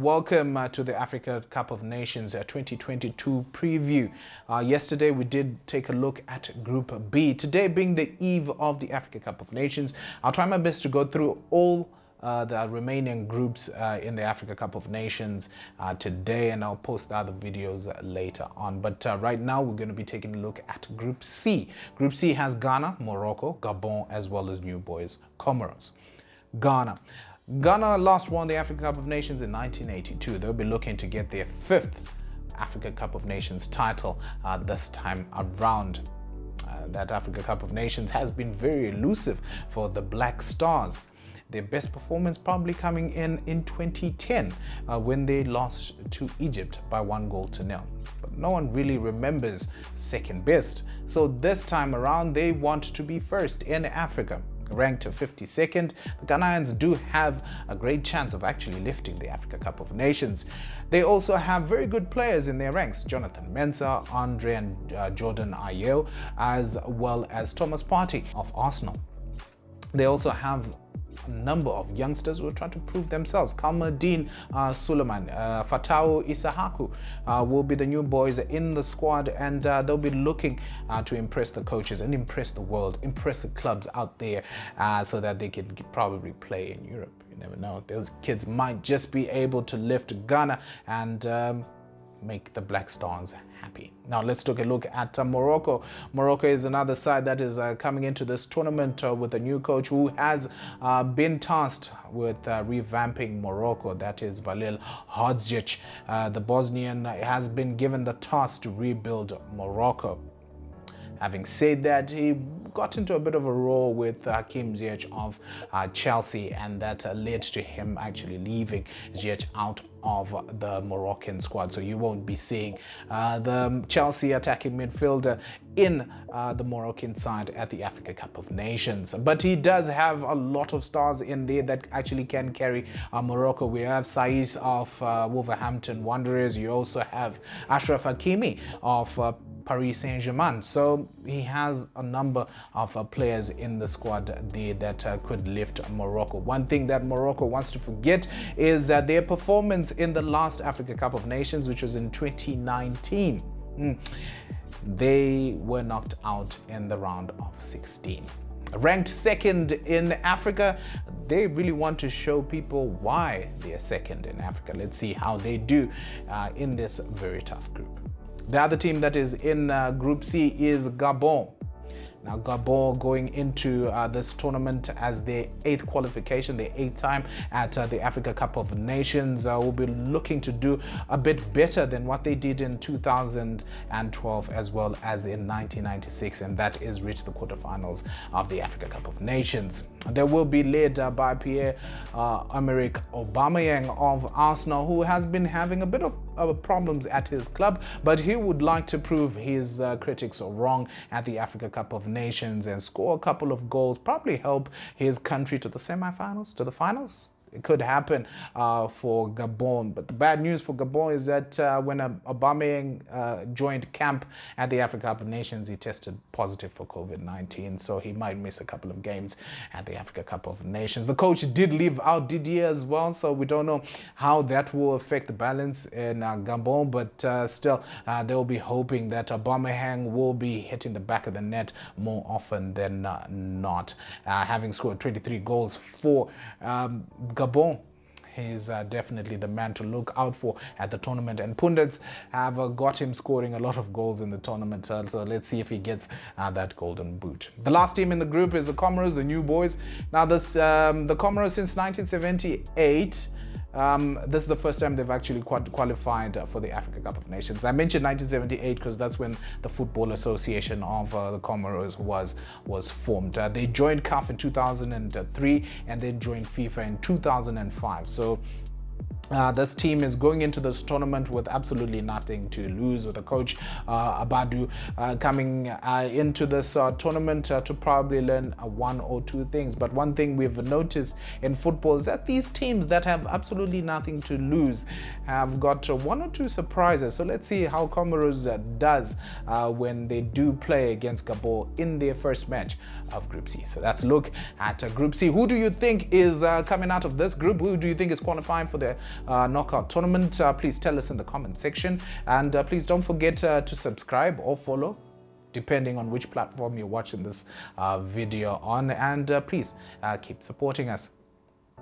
Welcome to the Africa Cup of Nations 2022 preview. Yesterday we did take a look at Group B. Today being the eve of the Africa Cup of Nations, I'll try my best to go through all the remaining groups in the Africa Cup of Nations today, and I'll post the other videos later on. But right now we're going to be taking a look at Group C. Group C has Ghana, Morocco, Gabon, as well as new boys, Comoros. Ghana last won the Africa Cup of Nations in 1982. They'll be looking to get their 5th Africa Cup of Nations title this time around. That Africa Cup of Nations has been very elusive for the Black Stars. Their best performance probably coming in 2010 when they lost to Egypt by 1-0. But no one really remembers second best. So this time around they want to be first in Africa. Ranked 52nd, the Ghanaians do have a great chance of actually lifting the Africa Cup of Nations. They also have very good players in their ranks: Jonathan Mensah, Andre and Jordan Ayew, as well as Thomas Partey of Arsenal. They also have a number of youngsters who are trying to prove themselves. Kalmadin Suleiman, Fatau Isahaku will be the new boys in the squad, and they'll be looking to impress the coaches and impress the world, impress the clubs out there, so that they can probably play in Europe. You never know. Those kids might just be able to lift Ghana and make the Black Stars happy. Now let's take a look at Morocco. Morocco is another side that is coming into this tournament with a new coach who has been tasked with revamping Morocco. That is Valil Hodzic. The Bosnian has been given the task to rebuild Morocco. Having said that, he got into a bit of a row with Hakim Ziyech of Chelsea, and that led to him actually leaving Ziyech out of the Moroccan squad. So you won't be seeing the Chelsea attacking midfielder in the Moroccan side at the Africa Cup of Nations. But he does have a lot of stars in there that actually can carry Morocco. We have Saiss of Wolverhampton Wanderers. You also have Ashraf Hakimi of Paris Saint-Germain. So he has a number of players in the squad there that could lift Morocco. One thing that Morocco wants to forget is that their performance in the last Africa Cup of Nations, which was in 2019. They were knocked out in the round of 16. Ranked second in Africa, they really want to show people why they are second in Africa. Let's see how they do in this very tough group. The other team that is in Group C is Gabon. Now Gabon going into this tournament as their 8th qualification, their 8th time at the Africa Cup of Nations, will be looking to do a bit better than what they did in 2012 as well as in 1996, and that is reach the quarterfinals of the Africa Cup of Nations. They will be led by Pierre-Emerick Aubameyang of Arsenal, who has been having a bit of problems at his club, but he would like to prove his critics wrong at the Africa Cup of Nations and score a couple of goals, probably help his country to the semi-finals, to the finals. It could happen for Gabon. But the bad news for Gabon is that when Aubameyang joined camp at the Africa Cup of Nations, he tested positive for COVID-19, so he might miss a couple of games at the Africa Cup of Nations. The coach did leave out Didier as well, so we don't know how that will affect the balance in Gabon, but still they will be hoping that Aubameyang will be hitting the back of the net more often than not. Having scored 23 goals for Gabon, he's definitely the man to look out for at the tournament, and pundits have got him scoring a lot of goals in the tournament, so let's see if he gets that golden boot. The last team in the group is the Comoros, the new boys. Now this the Comoros since 1978. This is the first time they've actually qualified for the Africa Cup of Nations. I mentioned 1978 because that's when the Football Association of the Comoros was formed. They joined CAF in 2003 and then joined FIFA in 2005. So this team is going into this tournament with absolutely nothing to lose, with the coach Abadou coming into this tournament to probably learn one or two things. But one thing we've noticed in football is that these teams that have absolutely nothing to lose have got one or two surprises. So let's see how Comoros does when they do play against Gabon in their first match of Group C. So let's look at Group C. Who do you think is coming out of this group? Who do you think is qualifying for the knockout tournament? Please tell us in the comment section, and please don't forget to subscribe or follow, depending on which platform you're watching this video on, and please keep supporting us.